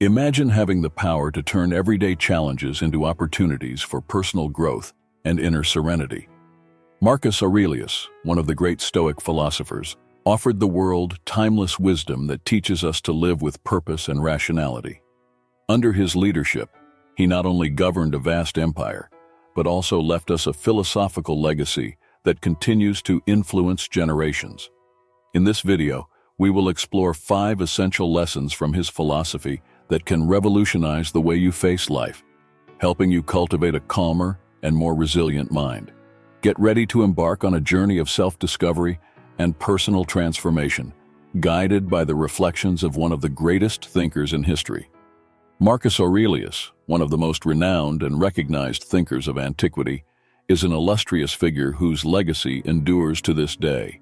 Imagine having the power to turn everyday challenges into opportunities for personal growth and inner serenity. Marcus Aurelius, one of the great Stoic philosophers, offered the world timeless wisdom that teaches us to live with purpose and rationality. Under his leadership, he not only governed a vast empire, but also left us a philosophical legacy that continues to influence generations. In this video, we will explore 5 essential lessons from his philosophy that can revolutionize the way you face life, helping you cultivate a calmer and more resilient mind. Get ready to embark on a journey of self-discovery and personal transformation, guided by the reflections of one of the greatest thinkers in history. Marcus Aurelius, one of the most renowned and recognized thinkers of antiquity, is an illustrious figure whose legacy endures to this day.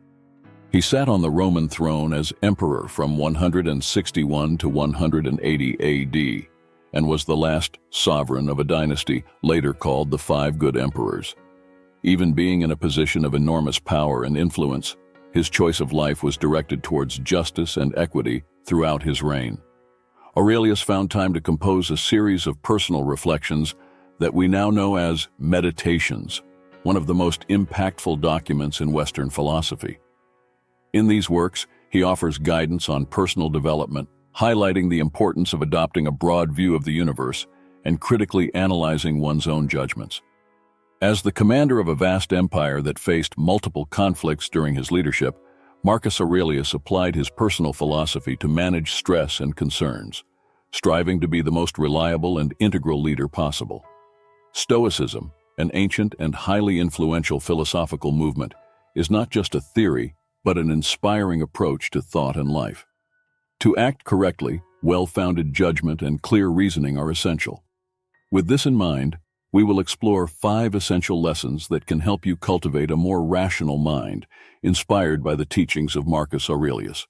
He sat on the Roman throne as emperor from 161 to 180 AD, and was the last sovereign of a dynasty later called the 5 Good Emperors. Even being in a position of enormous power and influence, his choice of life was directed towards justice and equity throughout his reign. Aurelius found time to compose a series of personal reflections that we now know as meditations, one of the most impactful documents in Western philosophy. In these works, he offers guidance on personal development, highlighting the importance of adopting a broad view of the universe and critically analyzing one's own judgments. As the commander of a vast empire that faced multiple conflicts during his leadership, Marcus Aurelius applied his personal philosophy to manage stress and concerns, striving to be the most reliable and integral leader possible. Stoicism, an ancient and highly influential philosophical movement, is not just a theory, but an inspiring approach to thought and life. To act correctly, well-founded judgment and clear reasoning are essential. With this in mind, we will explore 5 essential lessons that can help you cultivate a more rational mind, inspired by the teachings of Marcus Aurelius.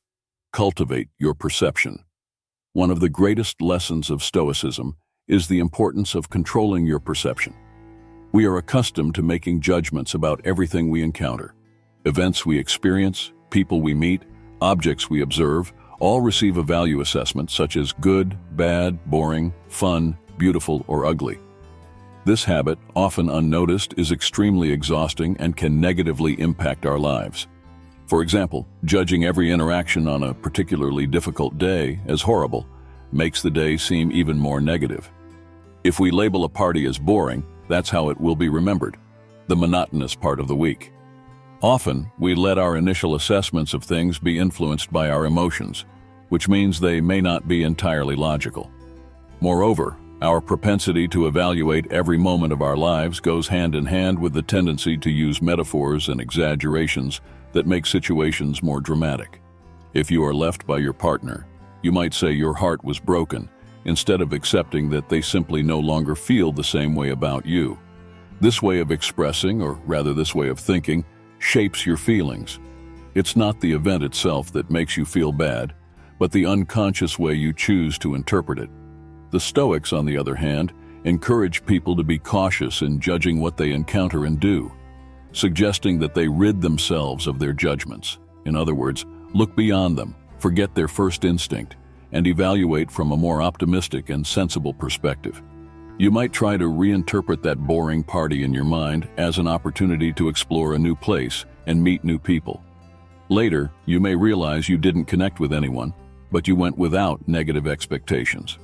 Cultivate your perception. One of the greatest lessons of Stoicism is the importance of controlling your perception. We are accustomed to making judgments about everything we encounter. Events we experience, people we meet, objects we observe, all receive a value assessment such as good, bad, boring, fun, beautiful, or ugly. This habit, often unnoticed, is extremely exhausting and can negatively impact our lives. For example, judging every interaction on a particularly difficult day as horrible makes the day seem even more negative. If we label a party as boring, that's how it will be remembered, the monotonous part of the week. Often, we let our initial assessments of things be influenced by our emotions, which means they may not be entirely logical. Moreover, our propensity to evaluate every moment of our lives goes hand in hand with the tendency to use metaphors and exaggerations that make situations more dramatic. If you are left by your partner, you might say your heart was broken, instead of accepting that they simply no longer feel the same way about you. This way of expressing, or rather this way of thinking, shapes your feelings. It's not the event itself that makes you feel bad, but the unconscious way you choose to interpret it. The Stoics, on the other hand, encourage people to be cautious in judging what they encounter and do, suggesting that they rid themselves of their judgments. In other words, look beyond them, forget their first instinct, and evaluate from a more optimistic and sensible perspective. You might try to reinterpret that boring party in your mind as an opportunity to explore a new place and meet new people. Later, you may realize you didn't connect with anyone, but you went without negative expectations.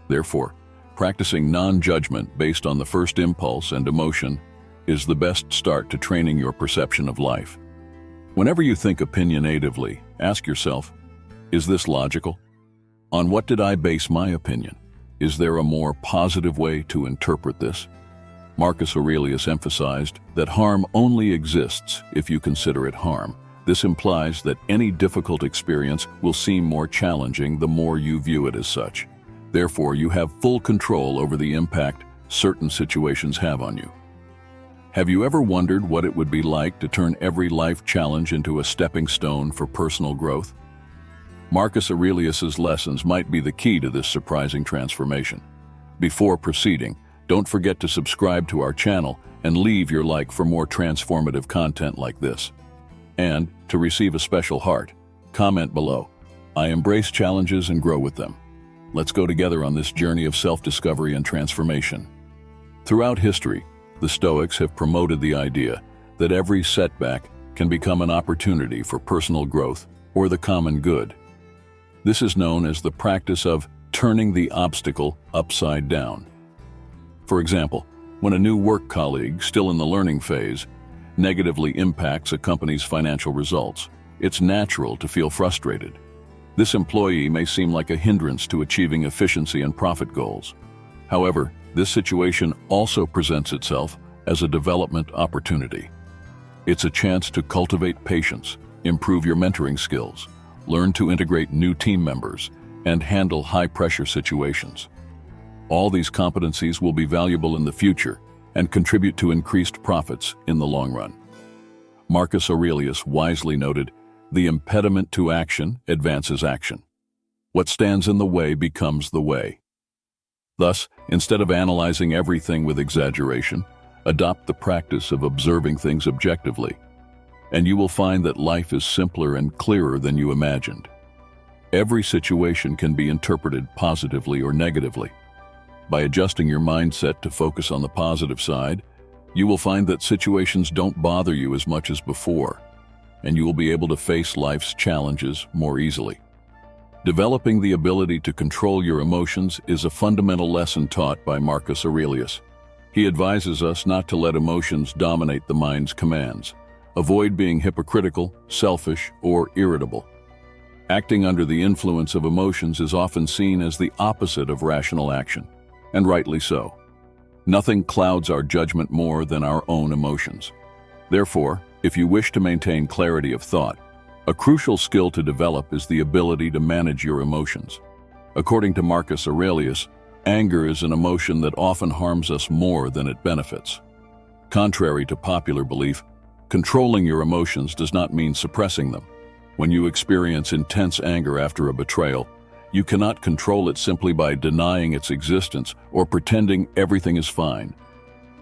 Therefore, practicing non-judgment based on the first impulse and emotion is the best start to training your perception of life. Whenever you think opinionatively, ask yourself, is this logical? On what did I base my opinion? Is there a more positive way to interpret this? Marcus Aurelius emphasized that harm only exists if you consider it harm. This implies that any difficult experience will seem more challenging the more you view it as such. Therefore, you have full control over the impact certain situations have on you. Have you ever wondered what it would be like to turn every life challenge into a stepping stone for personal growth? Marcus Aurelius's lessons might be the key to this surprising transformation. Before proceeding, don't forget to subscribe to our channel and leave your like for more transformative content like this. And, to receive a special heart, comment below. I embrace challenges and grow with them. let's go together on this journey of self-discovery and transformation. Throughout history, the Stoics have promoted the idea that every setback can become an opportunity for personal growth or the common good. This is known as the practice of turning the obstacle upside down. For example, when a new work colleague, still in the learning phase, negatively impacts a company's financial results, it's natural to feel frustrated. This employee may seem like a hindrance to achieving efficiency and profit goals. However, this situation also presents itself as a development opportunity. It's a chance to cultivate patience, improve your mentoring skills, learn to integrate new team members, and handle high-pressure situations. All these competencies will be valuable in the future and contribute to increased profits in the long run. Marcus Aurelius wisely noted, "The impediment to action advances action. What stands in the way becomes the way." Thus, instead of analyzing everything with exaggeration, adopt the practice of observing things objectively, and you will find that life is simpler and clearer than you imagined. Every situation can be interpreted positively or negatively. By adjusting your mindset to focus on the positive side, you will find that situations don't bother you as much as before, and you will be able to face life's challenges more easily. Developing the ability to control your emotions is a fundamental lesson taught by Marcus Aurelius. He advises us not to let emotions dominate the mind's commands. Avoid being hypocritical, selfish, or irritable. Acting under the influence of emotions is often seen as the opposite of rational action, and rightly so. Nothing clouds our judgment more than our own emotions. Therefore, if you wish to maintain clarity of thought, a crucial skill to develop is the ability to manage your emotions. According to Marcus Aurelius, anger is an emotion that often harms us more than it benefits. Contrary to popular belief, controlling your emotions does not mean suppressing them. When you experience intense anger after a betrayal, you cannot control it simply by denying its existence or pretending everything is fine.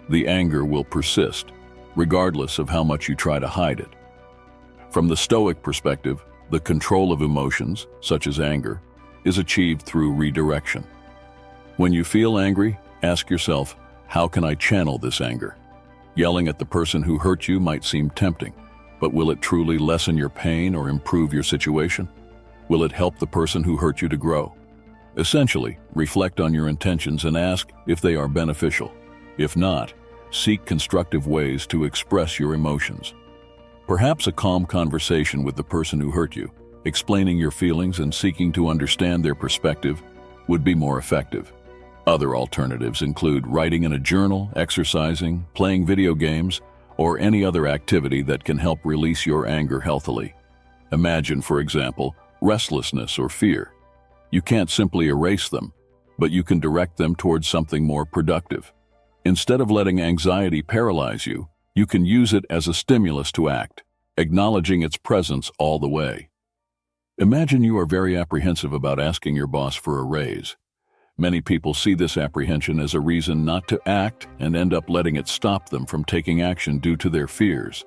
The anger will persist, regardless of how much you try to hide it. From the Stoic perspective, the control of emotions, such as anger, is achieved through redirection. When you feel angry, ask yourself, how can I channel this anger? Yelling at the person who hurt you might seem tempting, but will it truly lessen your pain or improve your situation? Will it help the person who hurt you to grow? Essentially, reflect on your intentions and ask if they are beneficial. If not, seek constructive ways to express your emotions. Perhaps a calm conversation with the person who hurt you, explaining your feelings and seeking to understand their perspective, would be more effective. Other alternatives include writing in a journal, exercising, playing video games, or any other activity that can help release your anger healthily. Imagine, for example, restlessness or fear. You can't simply erase them, but you can direct them towards something more productive. Instead of letting anxiety paralyze you, you can use it as a stimulus to act, acknowledging its presence all the way. Imagine you are very apprehensive about asking your boss for a raise. Many people see this apprehension as a reason not to act and end up letting it stop them from taking action due to their fears.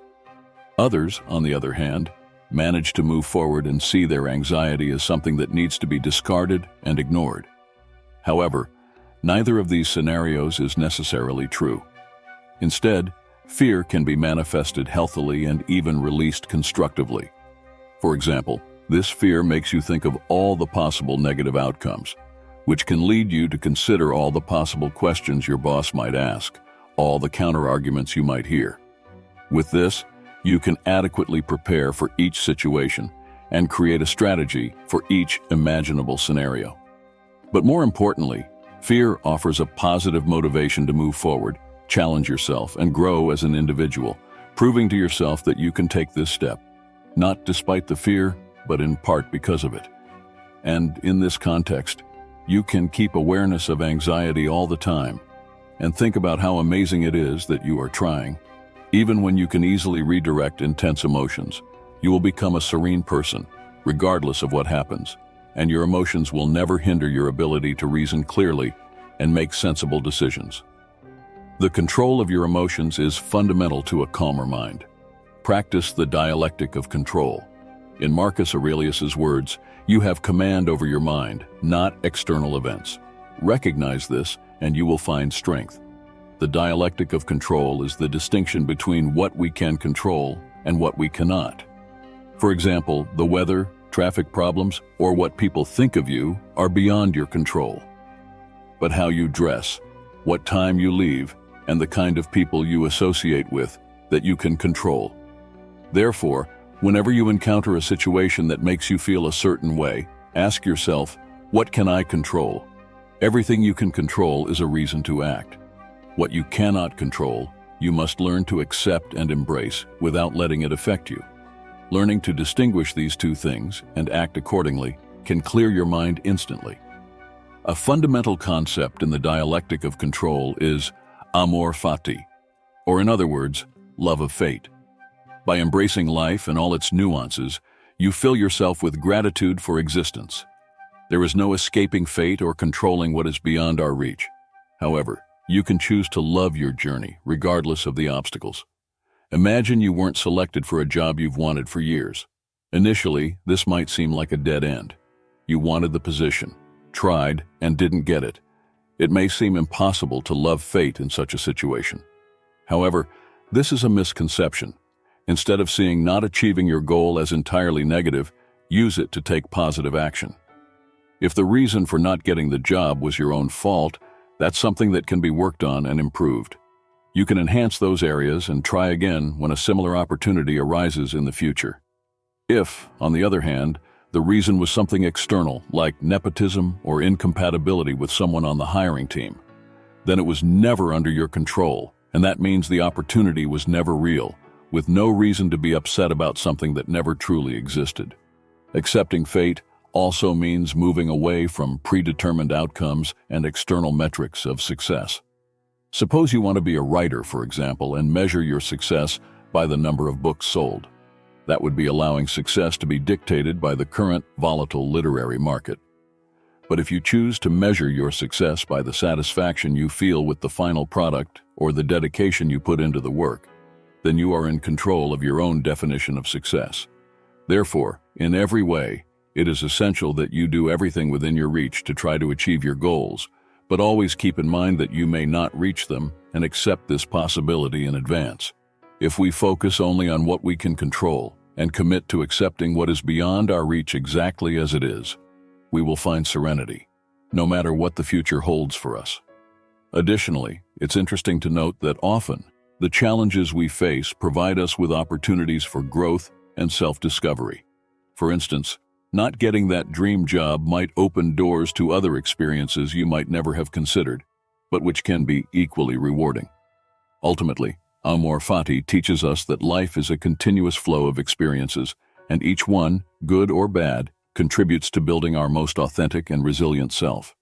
Others, on the other hand, manage to move forward and see their anxiety as something that needs to be discarded and ignored. However, neither of these scenarios is necessarily true. Instead, fear can be manifested healthily and even released constructively. For example, this fear makes you think of all the possible negative outcomes, which can lead you to consider all the possible questions your boss might ask, all the counter-arguments you might hear. With this, you can adequately prepare for each situation and create a strategy for each imaginable scenario. But more importantly, fear offers a positive motivation to move forward, challenge yourself, and grow as an individual, proving to yourself that you can take this step, not despite the fear, but in part because of it. And in this context, you can keep awareness of anxiety all the time and think about how amazing it is that you are trying. Even when you can easily redirect intense emotions, you will become a serene person, regardless of what happens, and your emotions will never hinder your ability to reason clearly and make sensible decisions. The control of your emotions is fundamental to a calmer mind. Practice the dialectic of control. In Marcus Aurelius's words, you have command over your mind, not external events. Recognize this, and you will find strength. The dialectic of control is the distinction between what we can control and what we cannot. For example, the weather, traffic problems, or what people think of you are beyond your control. But how you dress, what time you leave, and the kind of people you associate with, that you can control. Therefore, whenever you encounter a situation that makes you feel a certain way, ask yourself, what can I control? Everything you can control is a reason to act. What you cannot control, you must learn to accept and embrace without letting it affect you. Learning to distinguish these two things and act accordingly can clear your mind instantly. A fundamental concept in the dialectic of control is amor fati, or in other words, love of fate. By embracing life and all its nuances, you fill yourself with gratitude for existence. There is no escaping fate or controlling what is beyond our reach. However, you can choose to love your journey, regardless of the obstacles. Imagine you weren't selected for a job you've wanted for years. Initially, this might seem like a dead end. You wanted the position, tried, and didn't get it. It may seem impossible to love fate in such a situation. However, this is a misconception. Instead of seeing not achieving your goal as entirely negative, use it to take positive action. If the reason for not getting the job was your own fault, that's something that can be worked on and improved. You can enhance those areas and try again when a similar opportunity arises in the future. If, on the other hand, the reason was something external, like nepotism or incompatibility with someone on the hiring team, then it was never under your control, and that means the opportunity was never real, with no reason to be upset about something that never truly existed. Accepting fate also means moving away from predetermined outcomes and external metrics of success. Suppose you want to be a writer, for example, and measure your success by the number of books sold. That would be allowing success to be dictated by the current volatile literary market. But if you choose to measure your success by the satisfaction you feel with the final product or the dedication you put into the work, then you are in control of your own definition of success. Therefore, in every way, it is essential that you do everything within your reach to try to achieve your goals, but always keep in mind that you may not reach them and accept this possibility in advance. If we focus only on what we can control and commit to accepting what is beyond our reach exactly as it is, we will find serenity, no matter what the future holds for us. Additionally, it's interesting to note that often, the challenges we face provide us with opportunities for growth and self-discovery. For instance, not getting that dream job might open doors to other experiences you might never have considered, but which can be equally rewarding. Ultimately, Amor Fati teaches us that life is a continuous flow of experiences, and each one, good or bad, contributes to building our most authentic and resilient self.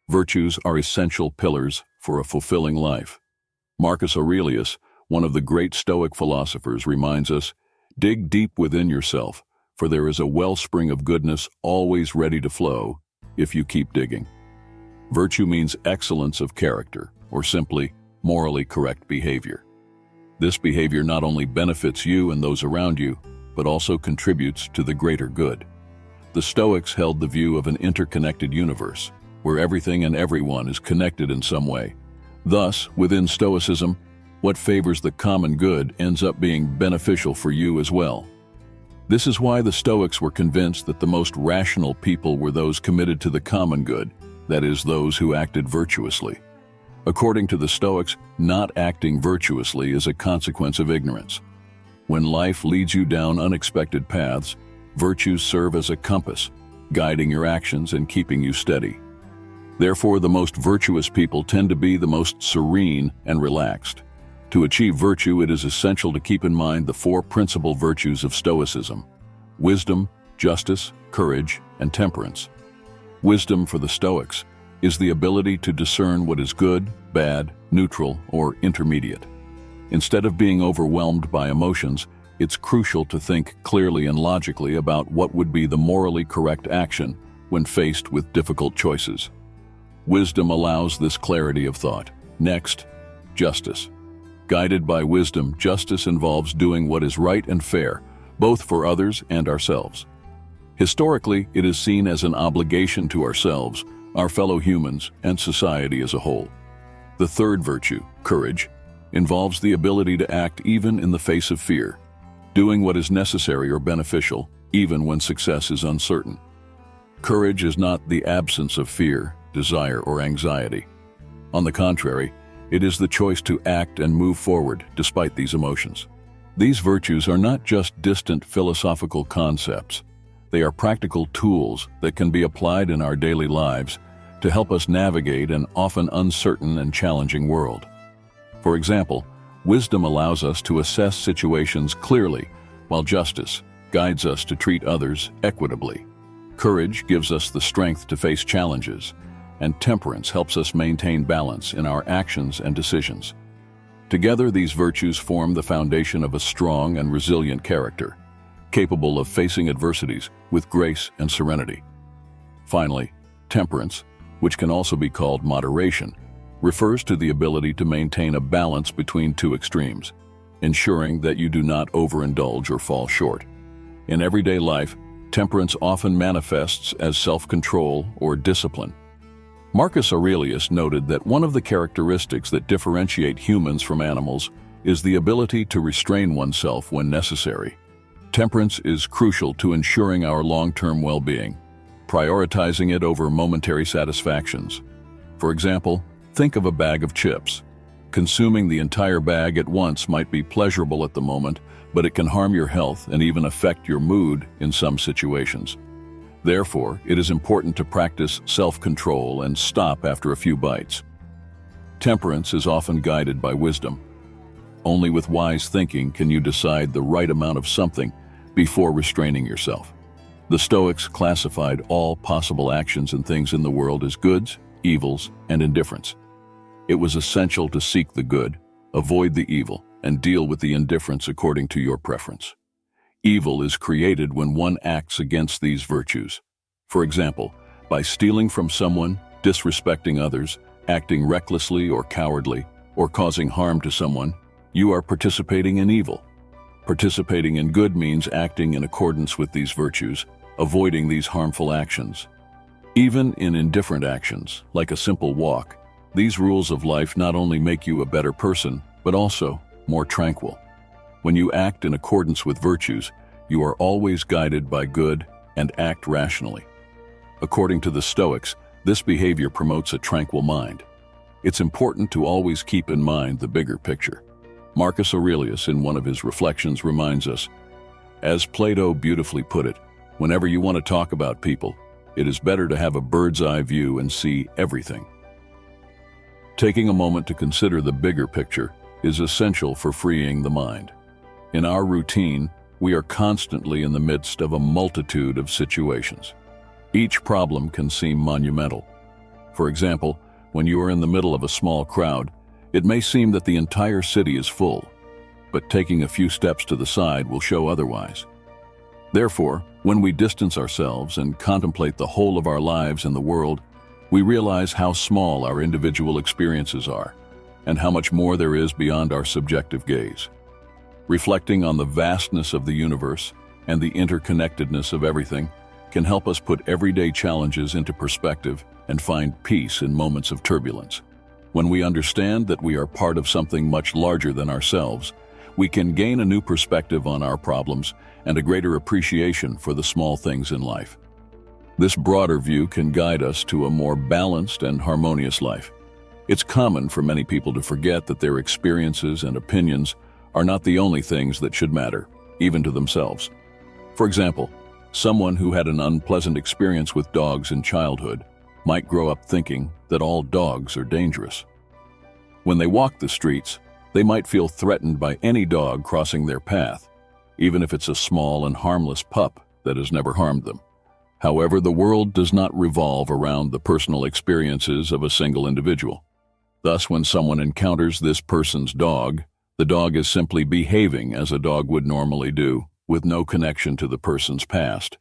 Virtues are essential pillars for a fulfilling life. Marcus Aurelius, one of the great Stoic philosophers, reminds us, dig deep within yourself, for there is a wellspring of goodness always ready to flow if you keep digging. Virtue means excellence of character, or simply morally correct behavior. This behavior not only benefits you and those around you, but also contributes to the greater good. The Stoics held the view of an interconnected universe, where everything and everyone is connected in some way. Thus, within Stoicism, what favors the common good ends up being beneficial for you as well. This is why the Stoics were convinced that the most rational people were those committed to the common good, that is, those who acted virtuously. According to the Stoics, not acting virtuously is a consequence of ignorance. When life leads you down unexpected paths, virtues serve as a compass, guiding your actions and keeping you steady. Therefore, the most virtuous people tend to be the most serene and relaxed. To achieve virtue, it is essential to keep in mind the four principal virtues of Stoicism: wisdom, justice, courage, and temperance. Wisdom for the Stoics is the ability to discern what is good, bad, neutral, or intermediate. Instead of being overwhelmed by emotions, it's crucial to think clearly and logically about what would be the morally correct action when faced with difficult choices. Wisdom allows this clarity of thought. Next, justice. Guided by wisdom, justice involves doing what is right and fair, both for others and ourselves. Historically, it is seen as an obligation to ourselves, our fellow humans, and society as a whole. The third virtue, courage, involves the ability to act even in the face of fear, doing what is necessary or beneficial, even when success is uncertain. Courage is not the absence of fear, desire, or anxiety. On the contrary, it is the choice to act and move forward despite these emotions. These virtues are not just distant philosophical concepts. They are practical tools that can be applied in our daily lives to help us navigate an often uncertain and challenging world. For example, wisdom allows us to assess situations clearly, while justice guides us to treat others equitably. Courage gives us the strength to face challenges, and temperance helps us maintain balance in our actions and decisions. Together, these virtues form the foundation of a strong and resilient character, capable of facing adversities with grace and serenity. Finally, temperance, which can also be called moderation, refers to the ability to maintain a balance between two extremes, ensuring that you do not overindulge or fall short. In everyday life, temperance often manifests as self-control or discipline. Marcus Aurelius noted that one of the characteristics that differentiate humans from animals is the ability to restrain oneself when necessary. Temperance is crucial to ensuring our long-term well-being, prioritizing it over momentary satisfactions. For example, think of a bag of chips. Consuming the entire bag at once might be pleasurable at the moment, but it can harm your health and even affect your mood in some situations. Therefore, it is important to practice self-control and stop after a few bites. Temperance is often guided by wisdom. Only with wise thinking can you decide the right amount of something before restraining yourself. The Stoics classified all possible actions and things in the world as goods, evils, and indifference. It was essential to seek the good, avoid the evil, and deal with the indifference according to your preference. Evil is created when one acts against these virtues. For example, by stealing from someone, disrespecting others, acting recklessly or cowardly, or causing harm to someone, you are participating in evil. Participating in good means acting in accordance with these virtues, avoiding these harmful actions. Even in indifferent actions, like a simple walk, these rules of life not only make you a better person, but also more tranquil. When you act in accordance with virtues, you are always guided by good and act rationally. According to the Stoics, this behavior promotes a tranquil mind. It's important to always keep in mind the bigger picture. Marcus Aurelius, in one of his reflections, reminds us, as Plato beautifully put it, whenever you want to talk about people, it is better to have a bird's-eye view and see everything. Taking a moment to consider the bigger picture is essential for freeing the mind. In our routine, we are constantly in the midst of a multitude of situations. Each problem can seem monumental. For example, when you are in the middle of a small crowd, it may seem that the entire city is full, but taking a few steps to the side will show otherwise. Therefore, when we distance ourselves and contemplate the whole of our lives in the world, we realize how small our individual experiences are, and how much more there is beyond our subjective gaze. Reflecting on the vastness of the universe and the interconnectedness of everything can help us put everyday challenges into perspective and find peace in moments of turbulence. When we understand that we are part of something much larger than ourselves, we can gain a new perspective on our problems and a greater appreciation for the small things in life. This broader view can guide us to a more balanced and harmonious life. It's common for many people to forget that their experiences and opinions are not the only things that should matter, even to themselves. For example, someone who had an unpleasant experience with dogs in childhood might grow up thinking that all dogs are dangerous. When they walk the streets, they might feel threatened by any dog crossing their path, even if it's a small and harmless pup that has never harmed them. However, the world does not revolve around the personal experiences of a single individual. Thus, when someone encounters this person's dog, the dog is simply behaving as a dog would normally do, with no connection to the person's past.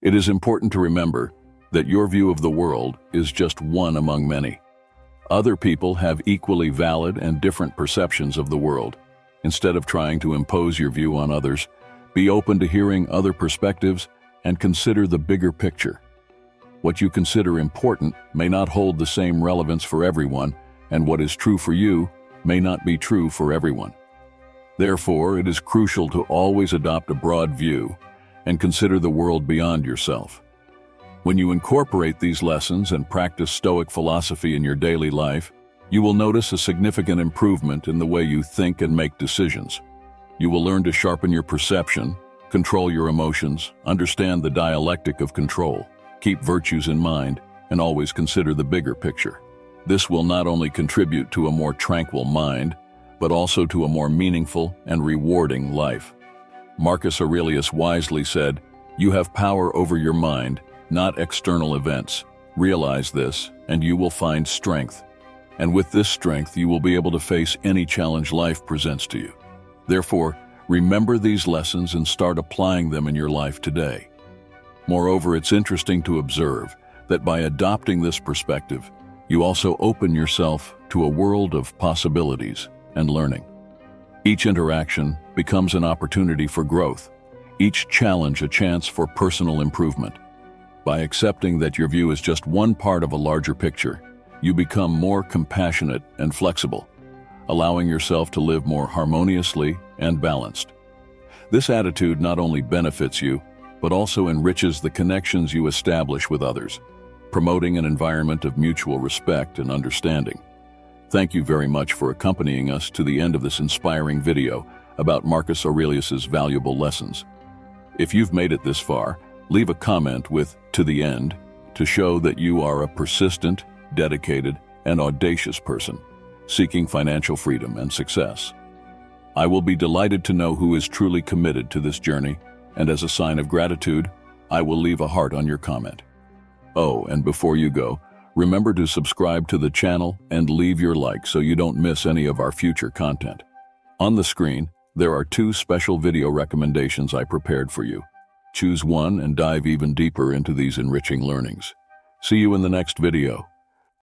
It is important to remember that your view of the world is just one among many. Other people have equally valid and different perceptions of the world. Instead of trying to impose your view on others, Be open to hearing other perspectives and consider the bigger picture. What you consider important may not hold the same relevance for everyone, and what is true for you may not be true for everyone. Therefore, it is crucial to always adopt a broad view and consider the world beyond yourself. When you incorporate these lessons and practice Stoic philosophy in your daily life, you will notice a significant improvement in the way you think and make decisions. You will learn to sharpen your perception, control your emotions, understand the dialectic of control, keep virtues in mind, and always consider the bigger picture. This will not only contribute to a more tranquil mind, but also to a more meaningful and rewarding life. Marcus Aurelius wisely said, "You have power over your mind, not external events. Realize this, and you will find strength. And with this strength, you will be able to face any challenge life presents to you." Therefore, remember these lessons and start applying them in your life today. Moreover, it's interesting to observe that by adopting this perspective, you also open yourself to a world of possibilities and learning. Each interaction becomes an opportunity for growth, each challenge a chance for personal improvement. By accepting that your view is just one part of a larger picture, you become more compassionate and flexible, allowing yourself to live more harmoniously and balanced. This attitude not only benefits you, but also enriches the connections you establish with others, promoting an environment of mutual respect and understanding. Thank you very much for accompanying us to the end of this inspiring video about Marcus Aurelius's valuable lessons. If you've made it this far, leave a comment with "to the end" to show that you are a persistent, dedicated, and audacious person, seeking financial freedom and success. I will be delighted to know who is truly committed to this journey, and as a sign of gratitude, I will leave a heart on your comment. Oh, and before you go, remember to subscribe to the channel and leave your like so you don't miss any of our future content. On the screen, there are 2 special video recommendations I prepared for you. Choose one and dive even deeper into these enriching learnings. See you in the next video.